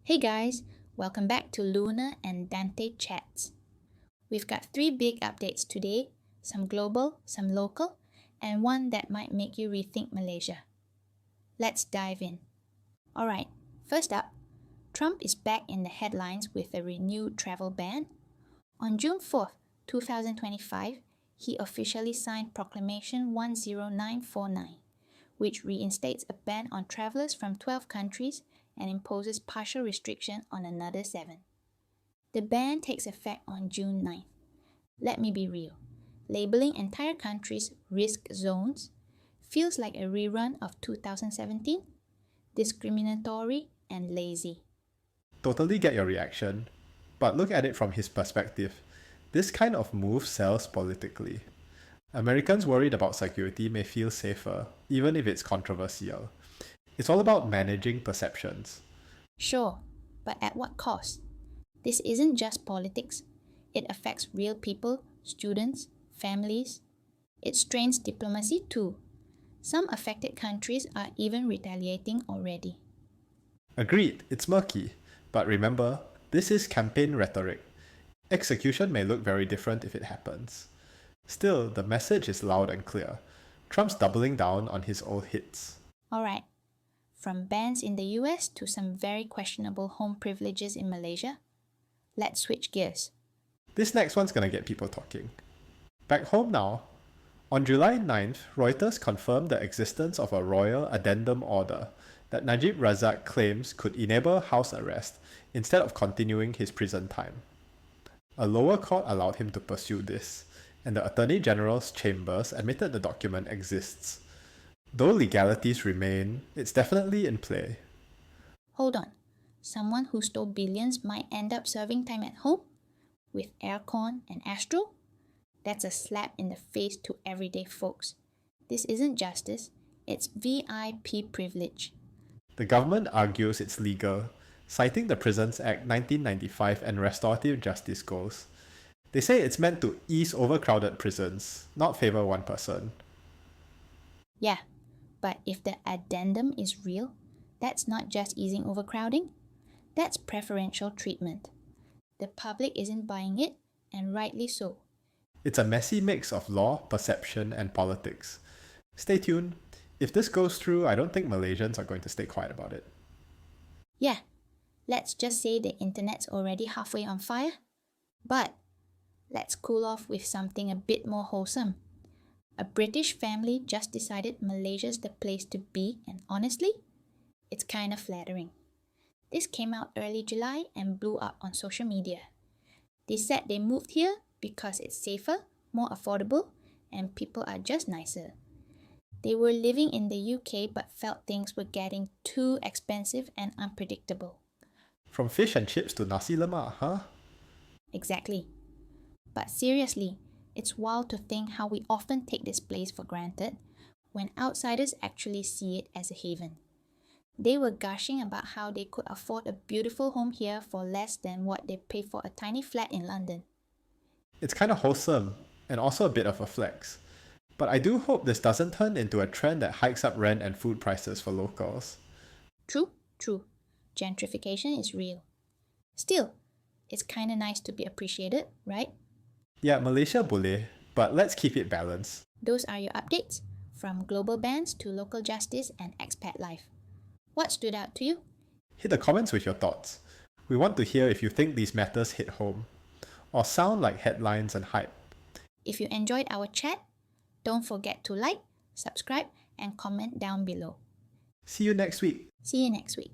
Hey guys, welcome back to Luna and Dante Chats. We've got 3 big updates today, some global, some local, and one that might make you rethink Malaysia. Let's dive in. Alright, first up, Trump is back in the headlines with a renewed travel ban. On June 4th, 2025, he officially signed Proclamation 10949, which reinstates a ban on travelers from 12 countries and imposes partial restriction on another 7. The ban takes effect on June 9th. Let me be real. Labeling entire countries risk zones feels like a rerun of 2017, discriminatory and lazy. Totally get your reaction, but look at it from his perspective. This kind of move sells politically. Americans worried about security may feel safer, even if it's controversial. It's all about managing perceptions. Sure, but at what cost? This isn't just politics. It affects real people, students, families. It strains diplomacy too. Some affected countries are even retaliating already. Agreed, it's murky. But remember, this is campaign rhetoric. Execution may look very different if it happens. Still, the message is loud and clear. Trump's doubling down on his old hits. Alright, from bans in the US to some very questionable home privileges in Malaysia, let's switch gears. This next one's gonna get people talking. Back home now. On July 9th, Reuters confirmed the existence of a royal addendum order that Najib Razak claims could enable house arrest instead of continuing his prison time. A lower court allowed him to pursue this, and the Attorney General's chambers admitted the document exists. Though legalities remain, it's definitely in play. Hold on, someone who stole billions might end up serving time at home? With aircon and Astro? That's a slap in the face to everyday folks. This isn't justice, it's VIP privilege. The government argues it's legal, citing the Prisons Act 1995 and restorative justice goals. They say it's meant to ease overcrowded prisons, not favour one person. Yeah, but if the addendum is real, that's not just easing overcrowding, that's preferential treatment. The public isn't buying it, and rightly so. It's a messy mix of law, perception, and politics. Stay tuned. If this goes through, I don't think Malaysians are going to stay quiet about it. Yeah, let's just say the internet's already halfway on fire. But let's cool off with something a bit more wholesome. A British family just decided Malaysia's the place to be, and honestly, it's kind of flattering. This came out early July and blew up on social media. They said they moved here because it's safer, more affordable, and people are just nicer. They were living in the UK but felt things were getting too expensive and unpredictable. From fish and chips to nasi lemak, huh? Exactly. But seriously, it's wild to think how we often take this place for granted when outsiders actually see it as a haven. They were gushing about how they could afford a beautiful home here for less than what they pay for a tiny flat in London. It's kind of wholesome, and also a bit of a flex. But I do hope this doesn't turn into a trend that hikes up rent and food prices for locals. True. Gentrification is real. Still, it's kinda nice to be appreciated, right? Yeah, Malaysia boleh, but let's keep it balanced. Those are your updates, from global bans to local justice and expat life. What stood out to you? Hit the comments with your thoughts. We want to hear if you think these matters hit home, or sound like headlines and hype. If you enjoyed our chat, don't forget to like, subscribe, and comment down below. See you next week. See you next week.